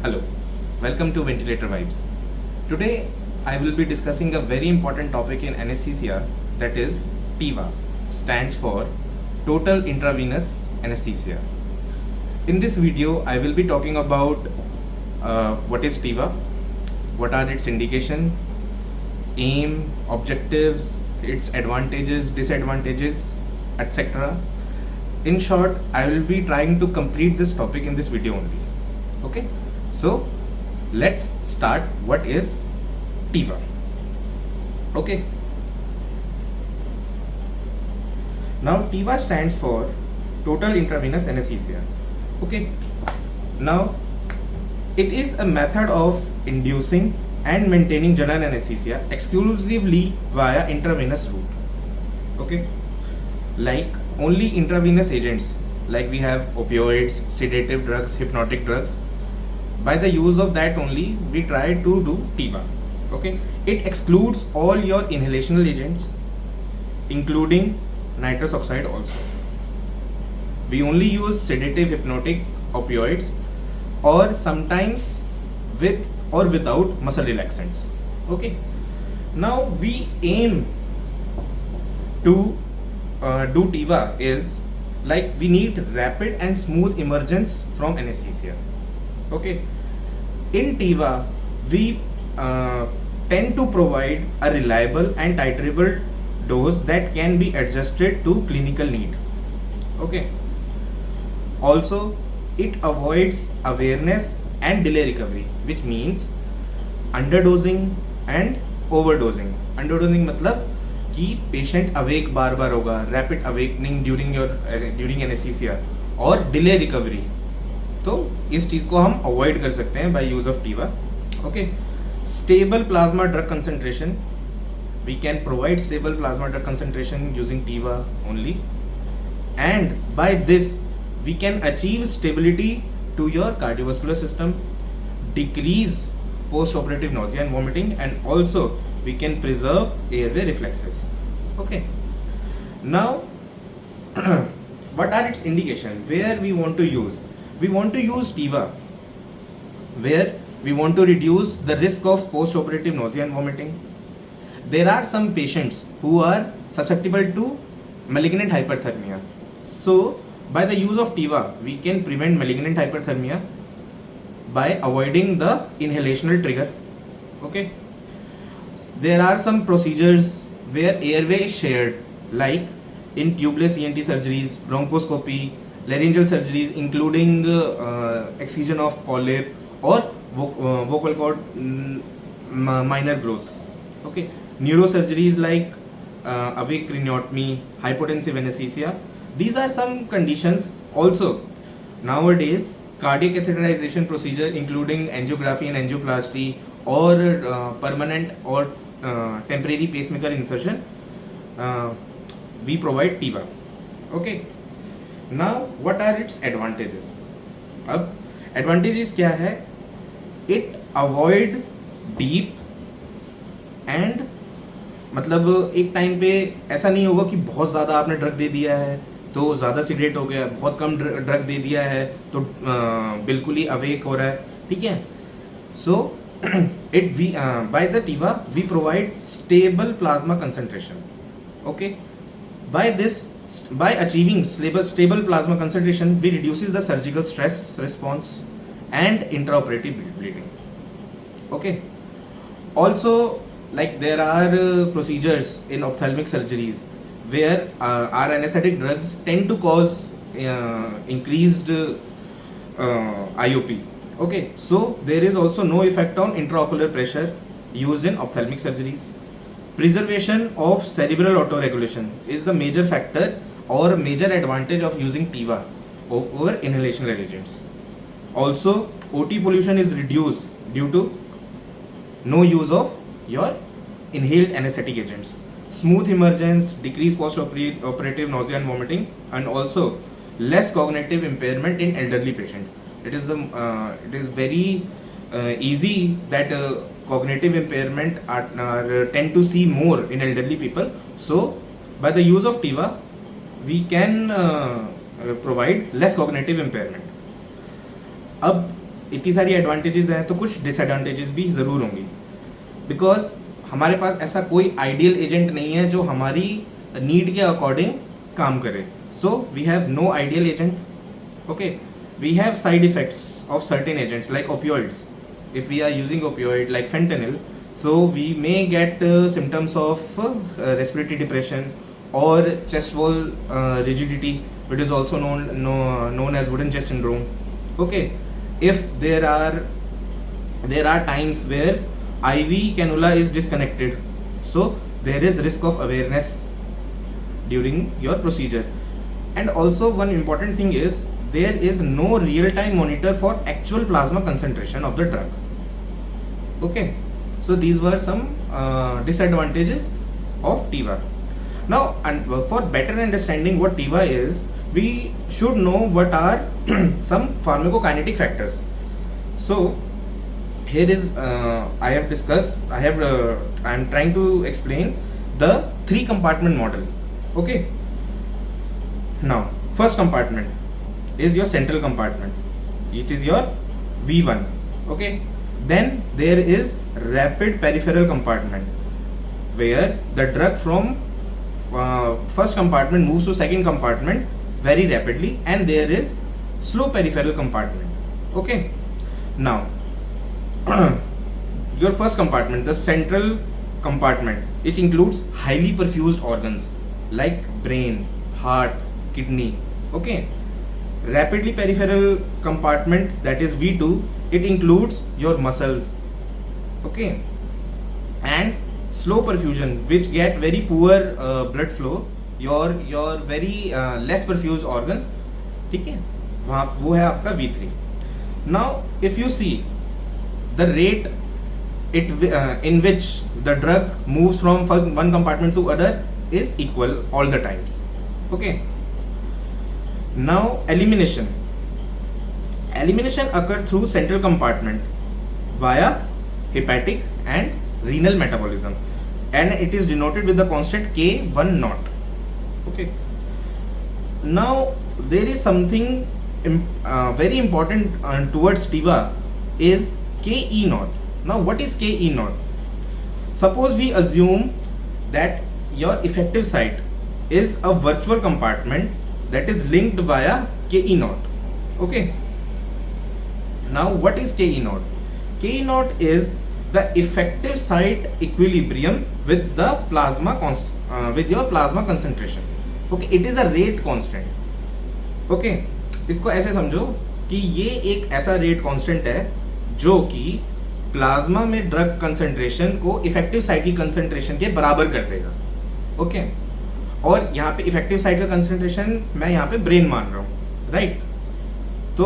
Hello, welcome to Ventilator Vibes. Today I will be discussing a very important topic in anesthesia, that is TIVA, stands for Total Intravenous Anesthesia. In this video I will be talking about what is TIVA, what are its indication, aim, objectives, its advantages, disadvantages, etc. In short, I will be trying to complete this topic in this video only. Okay, so let's start. What is TIVA? Okay, now TIVA stands for Total Intravenous Anesthesia. Okay, now it is a method of inducing and maintaining general anesthesia exclusively via intravenous route. Okay, like only intravenous agents, like we have opioids, sedative drugs, hypnotic drugs. By the use of that only we try to do TIVA. Okay, it excludes all your inhalational agents including nitrous oxide also. We only use sedative, hypnotic, opioids, or sometimes with or without muscle relaxants. Okay, now we aim to do TIVA is like we need rapid and smooth emergence from anesthesia. Okay, in TIVA we tend to provide a reliable and titrable dose that can be adjusted to clinical need. Okay, also it avoids awareness and delay recovery, which means underdosing and overdosing. Underdosing मतलब कि patient awake बार बार होगा, rapid awakening during anaesthesia, और delay recovery, तो इस चीज़ को हम अवॉइड कर सकते हैं by use of TIVA. Okay, stable plasma drug concentration, we can provide stable plasma drug concentration using TIVA only, and by this we can achieve stability to your cardiovascular system, decrease post-operative nausea and vomiting, and also we can preserve airway reflexes. Okay, now what are its indication, where we want to use? We want to use TIVA where we want to reduce the risk of post-operative nausea and vomiting. There are some patients who are susceptible to malignant hyperthermia, so by the use of TIVA we can prevent malignant hyperthermia by avoiding the inhalational trigger. Okay, there are some procedures where airway is shared, like in tubeless ENT surgeries, bronchoscopy, laryngeal surgeries including excision of polyp or vocal cord minor growth. Okay, neurosurgeries like awake craniotomy, hypotensive anesthesia. These are some conditions. Also nowadays cardiac catheterization procedure including angiography and angioplasty, or permanent or temporary pacemaker insertion, we provide TIVA. Okay, now what are its advantages? अब advantages क्या है? It avoid deep and मतलब एक time पे ऐसा नहीं होगा कि बहुत ज़्यादा आपने ड्रग दे दिया है तो ज़्यादा सिगरेट हो गया, बहुत कम ड्रग दे दिया है तो बिल्कुल ही अवेक हो रहा है. ठीक है, so it we by the TIVA we provide stable plasma concentration. Okay, by this, by achieving stable plasma concentration, we reduces the surgical stress response and intraoperative bleeding. Okay, also like there are procedures in ophthalmic surgeries where our anesthetic drugs tend to cause increased IOP. Okay, so there is also no effect on intraocular pressure used in ophthalmic surgeries. Preservation of cerebral autoregulation is the major factor or major advantage of using TIVA over inhalational agents. Also, OT pollution is reduced due to no use of your inhaled anesthetic agents. Smooth emergence, decreased post-operative nausea and vomiting, and also less cognitive impairment in elderly patient. It is very easy that cognitive impairment tend to see more in elderly people. So by the use of TIVA we can provide less cognitive impairment. अब इतनी सारी advantages हैं तो कुछ disadvantages भी ज़रूर होंगी, because हमारे पास ऐसा कोई आइडियल एजेंट नहीं है जो हमारी नीड के अकॉर्डिंग काम करे. So we have no ideal agent. Okay, we have side effects of certain agents like opioids. If we are using opioid like fentanyl, so we may get symptoms of respiratory depression or chest wall rigidity, which is also known as wooden chest syndrome. Okay, if there are times where IV cannula is disconnected, so there is risk of awareness during your procedure. And also one important thing is there is no real time monitor for actual plasma concentration of the drug. Okay, so these were some disadvantages of TIVA. Now, and for better understanding what TIVA is, we should know what are some pharmacokinetic factors. So here is I am trying to explain the 3 compartment model. Okay, now first compartment is your central compartment. It is your V1. Okay, then there is rapid peripheral compartment where the drug from first compartment moves to second compartment very rapidly, and there is slow peripheral compartment. Okay, now your first compartment, the central compartment, it includes highly perfused organs like brain, heart, kidney. Okay, rapidly peripheral compartment, that is V2, it includes your muscles. Okay, and slow perfusion, which get very poor blood flow, your very less perfused organs. ठीक है, वहाँ वो है आपका V3. Now if you see the rate in which the drug moves from one compartment to other is equal all the times. Okay, now elimination occur through central compartment via hepatic and renal metabolism, and it is denoted with the constant K1 naught. Okay, now there is something very important towards TIVA is KE naught. Now what is KE naught? Suppose we assume that your effective site is a virtual compartment that is linked via KE naught. Okay, now what is KE naught? KE naught is the effective site equilibrium with the plasma with your plasma concentration. Okay, it is a rate constant. Okay, इसको ऐसे समझो कि ये एक ऐसा rate constant है जो कि प्लाज्मा में ड्रग कंसंट्रेशन को इफेक्टिव साइट की कंसंट्रेशन के बराबर कर देगा. ओके, और यहाँ पे इफेक्टिव साइट का कंसंट्रेशन मैं यहाँ पे ब्रेन मान रहा हूँ, राइट? तो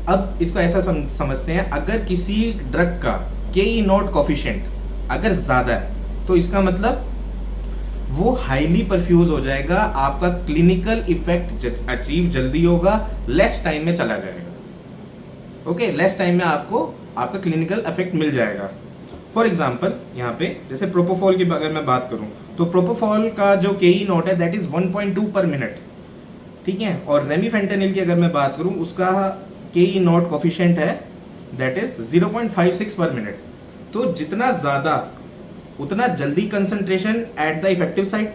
अब इसको ऐसा समझते हैं, अगर किसी ड्रग का KE नॉट कोफिशिएंट अगर ज्यादा है तो इसका मतलब वो हाईली परफ्यूज हो जाएगा, आपका क्लिनिकल इफेक्ट अचीव जल्दी होगा, लेस टाइम में चला जाएगा. ओके, लेस टाइम में आपको आपका क्लिनिकल इफेक्ट मिल जाएगा. फॉर एग्जांपल यहाँ पे जैसे प्रोपोफॉल की अगर मैं बात करूँ तो प्रोपोफॉल का जो KE नॉट है दैट इज 1.2 पर मिनट. ठीक है, और रेमीफेंटेनिल की अगर मैं बात करूँ उसका KE नॉट कोफिशिएंट है दैट इज 0.56 पर मिनट. तो जितना ज्यादा उतना जल्दी concentration at the effective site,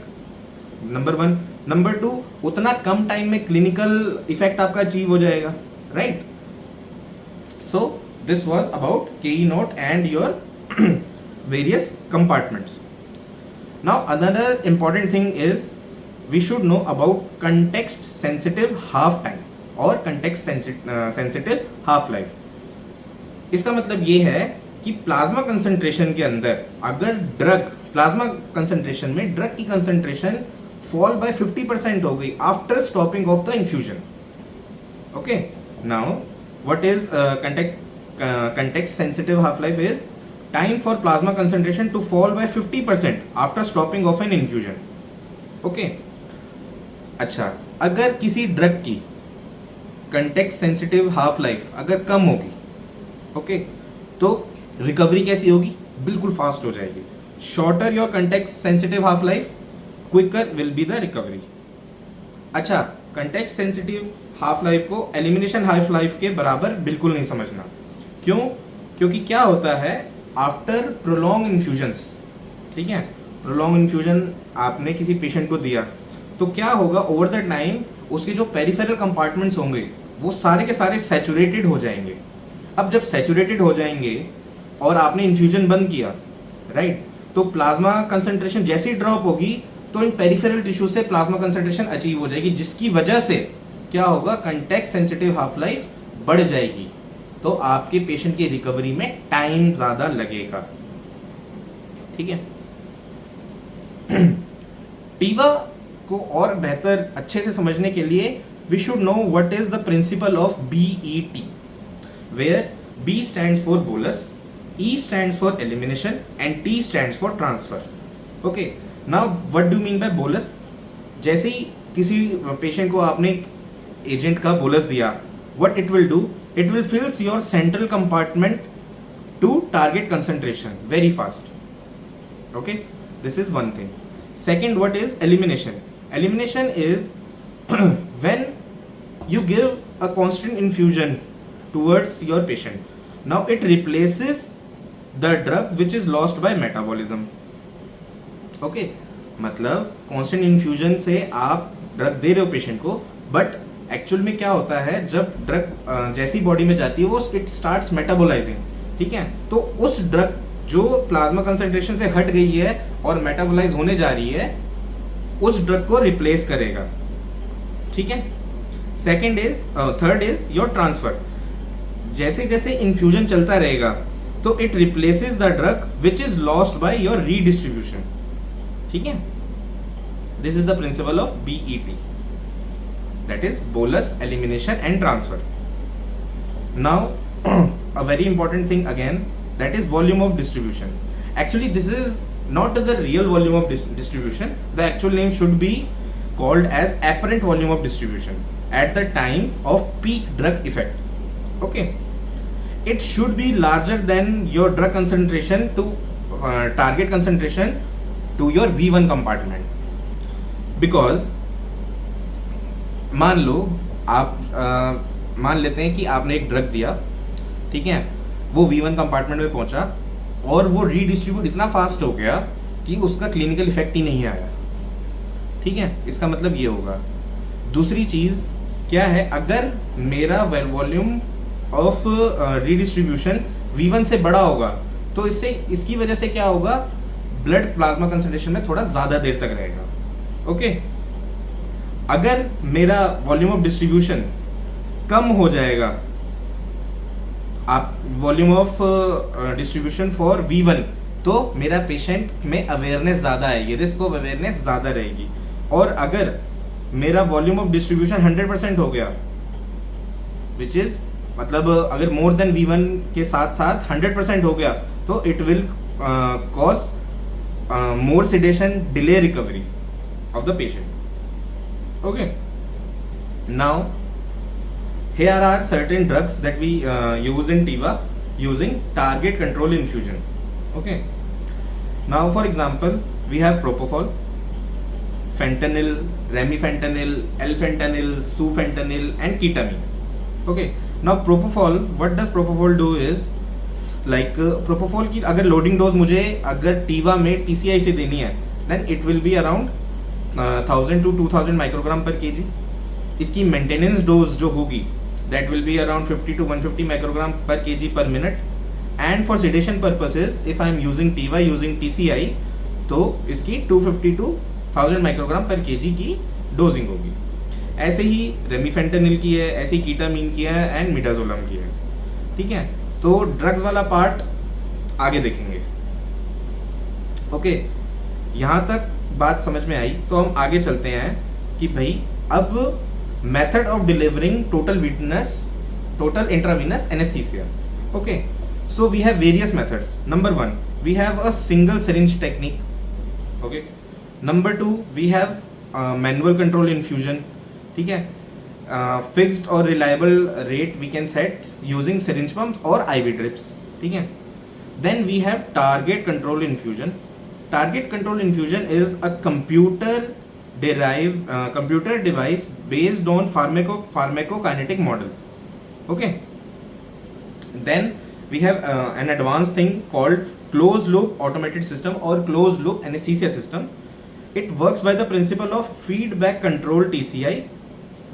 number 1. Number 2, उतना कम टाइम में क्लिनिकल इफेक्ट आपका अचीव हो जाएगा, right? So this was about KE naught and your various compartments. Now another important thing is we should know about context sensitive half time और context sensitive half life. इसका मतलब ये है कि plasma concentration के अंदर अगर प्लाज्मा कंसंट्रेशन में ड्रग की कंसंट्रेशन फॉल बाय 50% हो गई after stopping of the infusion. Okay, now what is context sensitive half life is time for plasma concentration to fall by 50% after stopping of an infusion. Okay, अच्छा, अगर किसी drug की context sensitive half life अगर कम होगी, okay, तो recovery कैसी होगी? बिल्कुल फास्ट हो जाएगी. Shorter your context sensitive half life, quicker will be the recovery. अच्छा, कंटेक्स्ट सेंसिटिव हाफ लाइफ को एलिमिनेशन हाफ लाइफ के बराबर बिल्कुल नहीं समझना। क्यों? क्योंकि क्या होता है आफ्टर प्रोलॉन्ग इन्फ्यूजन्स, ठीक है, प्रोलॉन्ग इन्फ्यूजन आपने किसी पेशेंट को दिया तो क्या होगा ओवर द टाइम उसके जो पेरिफेरल कंपार्टमेंट्स होंगे वो सारे के सारे सैचुरेटेड हो जाएंगे। अब जब सैचुरेटेड हो जाएंगे और आपने इन्फ्यूजन बंद किया, राइट, तो प्लाज्मा कंसंट्रेशन जैसे ही ड्रॉप होगी तो इन पेरिफेरल टिश्यू से प्लाज्मा कंसंट्रेशन अचीव हो जाएगी, जिसकी वजह से क्या होगा कंटेक्स्ट सेंसिटिव हाफ लाइफ बढ़ जाएगी, तो आपके पेशेंट की रिकवरी में टाइम ज्यादा लगेगा। ठीक है। टीवा को और बेहतर अच्छे से समझने के लिए we should know what is the principle of BET, where B stands for bolus, E stands for elimination and T stands for transfer. Okay, now what do you mean by bolus? जैसे ही किसी patient को आपने agent का bolus दिया, what it will do? It will fills your central compartment to target concentration very fast. Okay, this is one thing. Second, what is elimination? Elimination is when you give a constant infusion towards your patient. Now it replaces the drug which is lost by metabolism. Okay, मतलब constant infusion से आप drug दे रहे हो patient को, but actual में क्या होता है जब ड्रग जैसी बॉडी में जाती है वो इट स्टार्ट्स मेटाबोलाइजिंग, ठीक है, तो उस ड्रग जो प्लाज्मा कंसंट्रेशन से हट गई है और मेटाबोलाइज होने जा रही है उस ड्रग को रिप्लेस करेगा। ठीक है। Second is third is your transfer. जैसे जैसे इन्फ्यूजन चलता रहेगा तो it replaces the drug which is lost by your redistribution. ठीक है। This is the principle of BET, that is bolus, elimination and transfer. Now a very important thing again, that is volume of distribution. Actually this is not the real volume of distribution. The actual name should be called as apparent volume of distribution at the time of peak drug effect. Okay, it should be larger than your drug concentration to target concentration to your V1 compartment, because मान लो आप मान लेते हैं कि आपने एक drug दिया, ठीक है, वो V1 कंपार्टमेंट में पहुंचा और वो रीडिस्ट्रीब्यूट इतना फास्ट हो गया कि उसका क्लिनिकल इफेक्ट ही नहीं आया। ठीक है, इसका मतलब ये होगा। दूसरी चीज क्या है, अगर मेरा वॉल्यूम ऑफ रीडिस्ट्रीब्यूशन V1 से बड़ा होगा तो इससे इसकी वजह से क्या होगा, ब्लड प्लाज्मा कंसंट्रेशन में थोड़ा ज्यादा देर तक रहेगा। ओके, अगर मेरा वॉल्यूम ऑफ डिस्ट्रीब्यूशन कम हो जाएगा, आप volume of distribution for V1, तो मेरा पेशेंट में अवेयरनेस ज्यादा आएगी, रिस्क ऑफ अवेयरनेस ज्यादा रहेगी। और अगर मेरा वॉल्यूम ऑफ डिस्ट्रीब्यूशन 100% हो गया, विच इज मतलब अगर मोर देन V1 के साथ साथ 100% हो गया, तो it will cause more sedation, delay recovery of the patient. Okay, now here are certain drugs that we use in TIVA using target control infusion. Okay, now for example we have propofol, fentanyl, remifentanil, elfentanil, sufentanil and ketamine. Okay, now propofol, what does propofol do is like propofol की अगर loading dose मुझे अगर TIVA में TCI से देनी है then it will be around 1000 to 2000 microgram per KG. इसकी maintenance dose जो होगी that will be around 50 to 150 microgram per KG per minute. And for sedation purposes if I am using TIVA using TCI तो इसकी 250 to 1000 microgram per KG की dosing होगी। ऐसे ही रेमिफेंटेनिल की है, ऐसे ही कीटामीन की है एंड मिडाजोलम की है। ठीक है, तो ड्रग्स वाला पार्ट आगे देखेंगे। ओके, यहाँ तक बात समझ में आई, तो हम आगे चलते हैं कि भाई अब method of delivering total intravenous anaesthesia. Okay, so we have various methods. Number 1 we have a single syringe technique. Okay, number 2 we have manual control infusion. ठीक है, फिक्स्ड और reliable rate we can set using syringe pumps और IV drips. ठीक है, then we have target control infusion. Target control infusion is a computer device based on pharmacokinetic model. Okay. Then we have an advanced thing called closed loop automated system or closed loop anesthesia system. It works by the principle of feedback control TCI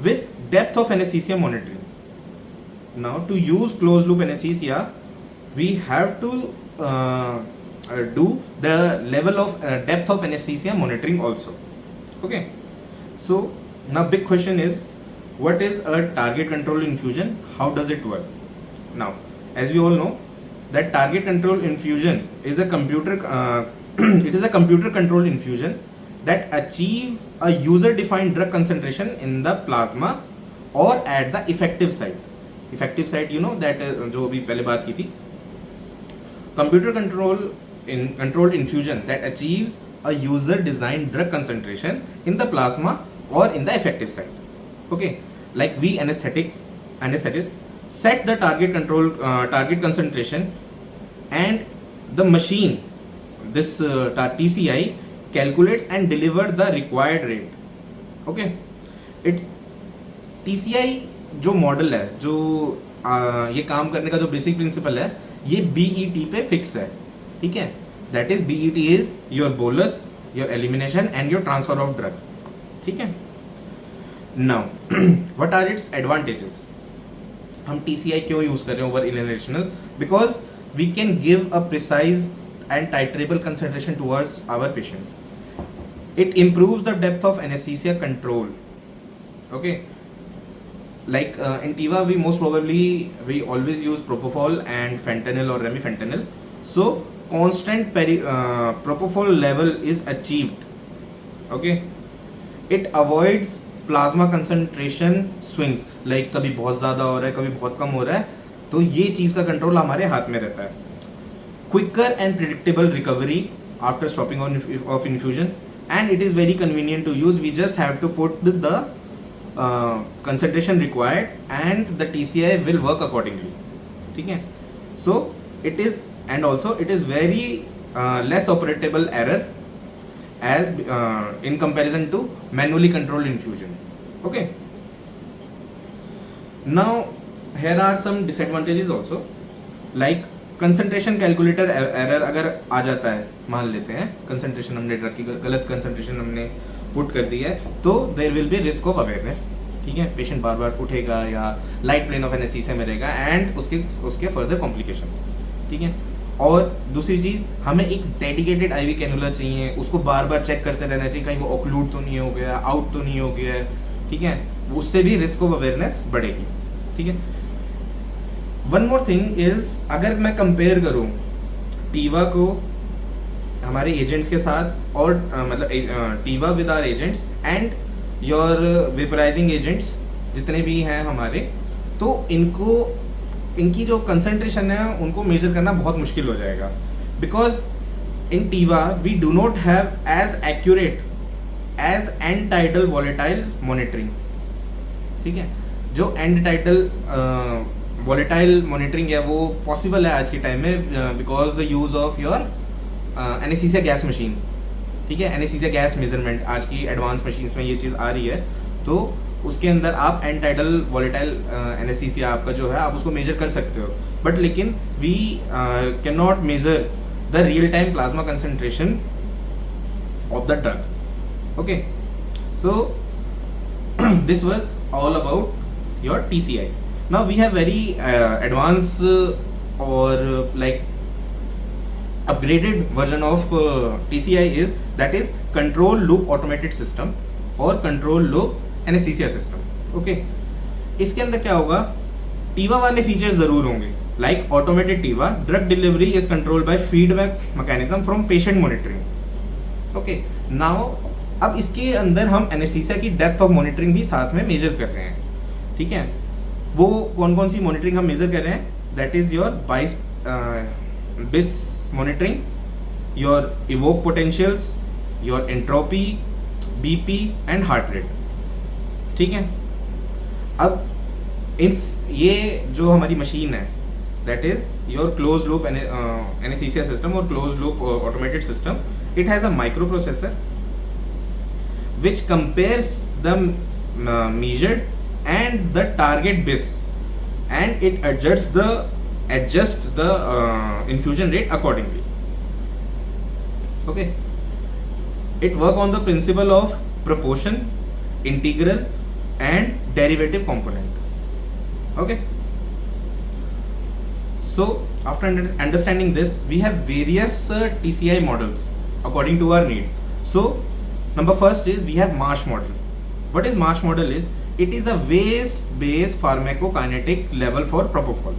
with depth of anesthesia monitoring. Now to use closed loop anesthesia, we have to do the level of depth of anesthesia monitoring also. Okay. So now big question is, what is a target control infusion? How does it work? Now, as we all know, that target control infusion is a computer it is a computer controlled infusion that achieve a user defined drug concentration in the plasma or at the effective site. Effective site, you know, that जो अभी पहले बात की थी, computer controlled infusion that achieves a user designed drug concentration in the plasma or in the effective site. Okay, like we anesthetists set the target concentration, and the machine, this TCI, calculates and deliver the required rate. Okay, it TCI जो model है, जो ये काम करने का जो basic principle है, ये BET पे फिक्स है. ठीक है, that is BET is your bolus, your elimination and your transfer of drugs. ठीक है. Now what are its advantages? हम TCI क्यों यूज कर रहे हैं over inhalational? Because we can give a precise and titratable concentration towards our patient. It improves the depth of anesthesia control. Okay, like in Tiva we most probably we always use propofol and fentanyl or remifentanil, so constant propofol level is achieved. Okay, it avoids plasma concentration swings, like कभी बहुत ज़्यादा हो रहा है, कभी बहुत कम हो रहा है, तो ये चीज़ का कंट्रोल हमारे हाथ में रहता है. Quicker and predictable recovery after stopping of infusion, and it is very convenient to use. We just have to put the concentration required and the TCI will work accordingly. ठीक है. So it is, and also it is very less operatable error as in comparison to manually controlled infusion. Okay. Now here are some disadvantages also, like concentration calculator error अगर आ जाता है, मान लेते हैं concentration हमने drug की गलत concentration हमने पुट कर दी है, तो there will be risk of awareness. ठीक है, पेशेंट बार बार उठेगा या लाइट प्लेन ऑफ एनेस्थीसिया में रहेगा एंड उसके फर्दर कॉम्प्लिकेशंस. ठीक है. और दूसरी चीज़, हमें एक डेडिकेटेड आईवी कैनुला चाहिए, उसको बार बार चेक करते रहना चाहिए कहीं वो ऑक्लूड तो नहीं हो गया, आउट तो नहीं हो गया है. ठीक है, उससे भी रिस्क ऑफ अवेयरनेस बढ़ेगी. ठीक है. वन मोर थिंग इज, अगर मैं कंपेयर करूँ टीवा को हमारे एजेंट्स के साथ और मतलब TIVA with our agents and your vaporising agents जितने भी हैं हमारे, तो इनकी जो कंसंट्रेशन है उनको मेजर करना बहुत मुश्किल हो जाएगा. Because in TIVA we do not have as accurate as end tidal volatile monitoring. ठीक है, जो एंड टाइडल वॉलेटाइल मॉनिटरिंग है वो पॉसिबल है आज के टाइम में because the use of your anaesthesia gas machine. ठीक है, एनेस्थीसिया गैस मेजरमेंट आज की एडवांस मशीन्स में ये चीज़ आ रही है, तो उसके अंदर आप एंड टाइडल वॉलेटाइल एनेस्थीसिया आपका जो है आप उसको मेजर कर सकते हो. बट लेकिन we can not measure the real time plasma concentration of the drug. Okay, so this was all about your TCI. Now we have very advanced or like upgraded version of TCI is that is control loop automated system और control loop anesthesia system. Okay, इसके अंदर क्या होगा, टीवा वाले features जरूर होंगे, like automated टीवा drug delivery is controlled by feedback mechanism from patient monitoring. Okay, now अब इसके अंदर हम एनेस्थीसिया की डेप्थ ऑफ मॉनिटरिंग भी साथ में मेजर कर रहे हैं. ठीक है, वो कौन कौन सी मॉनिटरिंग हम मेजर कर रहे हैं? That is your BIS monitoring, your evoked potentials, your entropy, BP and heart rate. ठीक है. अब ये जो हमारी मशीन है that is your close loop anaesthesia system और close loop automated system. It has a microprocessor which compares the measured and the target base, and it adjusts the infusion rate accordingly. Okay, it work on the principle of proportion, integral and derivative component. Okay, so after understanding this, we have various TCI models according to our need. So number first is we have Marsh model. What is Marsh model is? It is a waste-based pharmacokinetic level for propofol.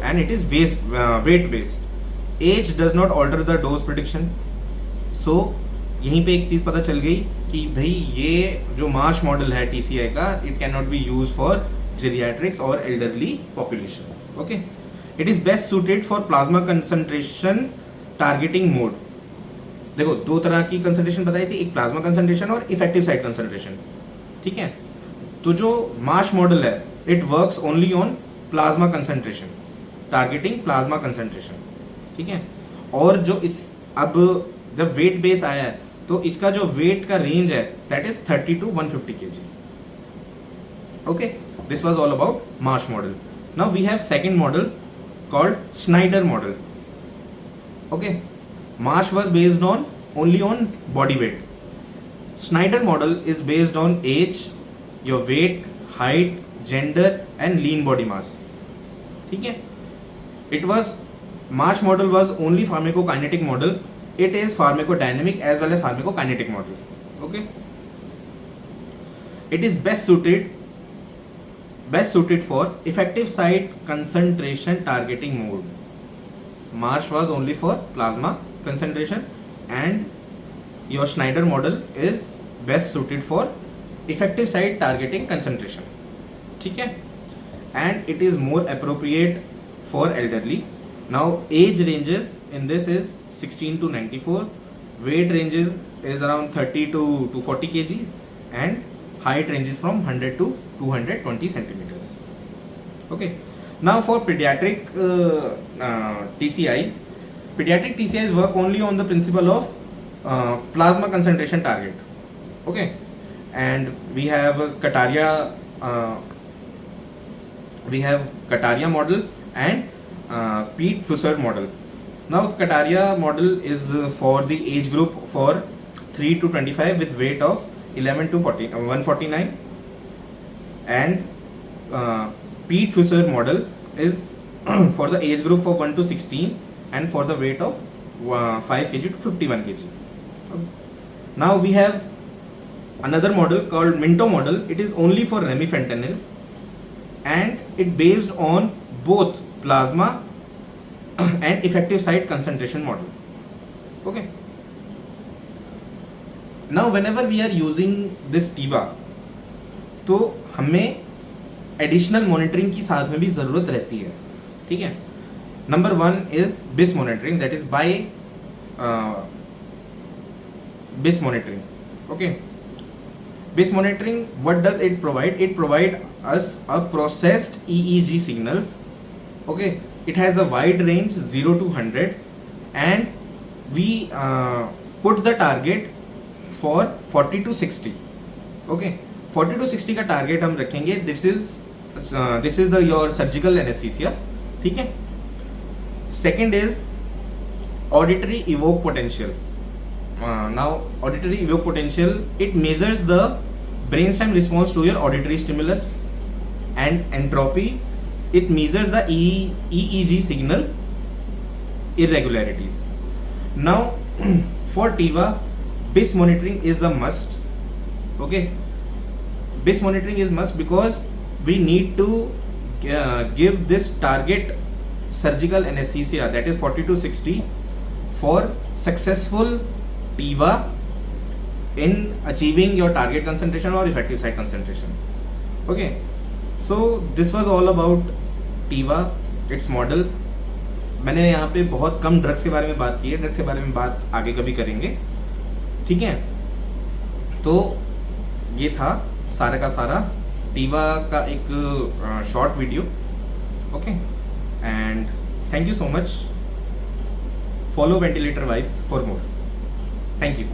And it is weight-based. Age does not alter the dose prediction. So यहीं पे एक चीज पता चल गई कि भाई ये जो मार्श मॉडल है TCI का, it can not be use for geriatrics और elderly population. Okay, it is best suited for plasma concentration targeting mode. देखो दो तरह की कंसंट्रेशन बताई थी, एक प्लाज्मा कंसंट्रेशन और इफेक्टिव साइट कंसंट्रेशन. ठीक है, तो जो मार्श मॉडल है it works only on plasma concentration, targeting plasma concentration. ठीक है, और जो इस अब जब वेट बेस आया है तो इसका जो वेट का रेंज है that is 30 to 150 kg. Okay, this was all about Marsh model. Now we have second model called Schnider model. Okay, Marsh was based on only on body weight. Snyder model is based on age, your weight, height, gender and lean body mass. ठीक है, Marsh model was only pharmacokinetic model. It is pharmacodynamic as well as pharmacokinetic model. Okay, it is best suited for effective site concentration targeting mode. Marsh was only for plasma concentration and your Snyder model is best suited for effective site targeting concentration. ठीक है, and it is more appropriate for elderly. Now age ranges in this is 16 to 94, weight ranges is around 30 to 240 kg and height ranges from 100 to 220 centimeters. Okay, now for pediatric TCIs work only on the principle of plasma concentration target. Okay, and we have Kataria model and Pete Fusser model. Now Kataria model is for the age group for 3 to 25 with weight of 11 to 149, and Pete Fusser model is for the age group of 1 to 16 and for the weight of 5 kg to 51 kg. Now we have another model called Minto model. It is only for remifentanil and it based on both plasma and effective site concentration model. Okay, now whenever we are using this TIVA, तो हमें additional monitoring की साथ में भी ज़रूरत रहती है. ठीक है, number 1 is BIS monitoring, that is by BIS monitoring. Okay, BIS monitoring, what does it provide? It provide us a processed EEG signals. Okay, it has a wide range 0 to 100 and we put the target for 40 to 60. Okay, 40 to 60 का target हम रखेंगे. This is the your surgical anaesthesia. ठीक है, second is auditory evoked potential. Now auditory evoked potential, it measures the brain stem response to your auditory stimulus and entropy. It measures the EEG signal irregularities. Now for TIVA, BIS monitoring is a must. Okay, BIS monitoring is must because we need to give this target surgical anesthesia, that is 40 to 60 for successful TIVA in achieving your target concentration or effective site concentration. Okay, so this was all about TIVA, its model. मैंने यहाँ पे बहुत कम drugs के बारे में बात की है, ड्रग्स के बारे में बात आगे कभी करेंगे. ठीक है, तो ये था सारा का सारा TIVA का एक short video. Okay, and thank you so much. Follow ventilator vibes for more. Thank you.